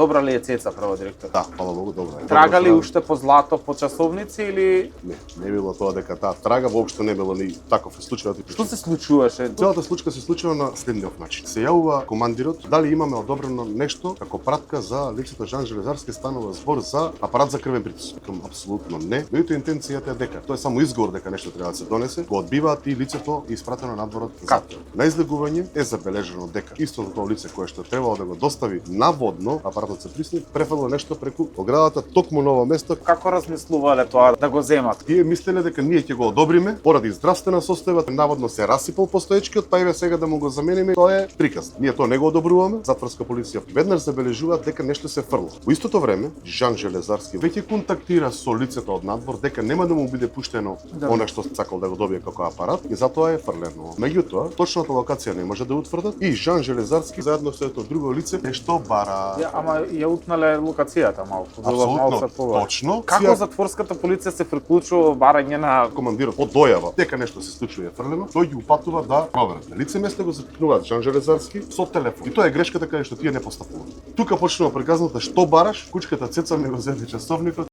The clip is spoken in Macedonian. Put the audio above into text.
Добра ли е Цеца, прво директор? Да, фала Богу, добра. Трага ли уште по злато, по часовници или Не било тоа дека таа трага, воопшто не било ни таков е случајот. што се случуваше? Целата случка се случува на следниот начин. Се јавува командирот дали имаме одобрено нешто како пратка за лицето Жан Железарски, станува збор за апарат за крвен притисок. Викам апсолутно не. Меѓутоа интенцијата е дека тоа е само изговор дека нешто треба да се донесе, го одбиваат и лицето е испратено надворот за затвор. На излегување е забележано дека истото тоа лице кое што требало да го достави наводно апаратот за притисок префрло нешто преку оградата токму на ово место. Како размислувале тоа да го земат? Тие мислеле дека ние ќе го одобриме поради здравствена состојба, наводно се расипал постоечкиот, па еве сега да му го замениме. Тоа е приказ. Ние тоа не го одобруваме. Затворска полиција веднаш забележуваат дека нешто се фрла. Во истото време Жан Железарски веќе контактира со лицето од надвор дека нема да му биде пуштено она што сакал да го добие како апарат и затоа е фрлено. Меѓутоа, точната локација не може да утврдат и Жан Железарски заедно со ето друго лице нешто бара. Ама ја утнале локацијата малку, била малку повеќе. Точно. Како затворската полиција се вклучува барање на командирот од дојава дека нешто се случува е фрлено, тој ги упатува да проверат. На лице место го запитнуваат Жан Железарски со телефон. И тоа е грешката каде што тие не постапуваат. Тука почнува приказната што бараш, кучката Цеца ми го зеде часовникот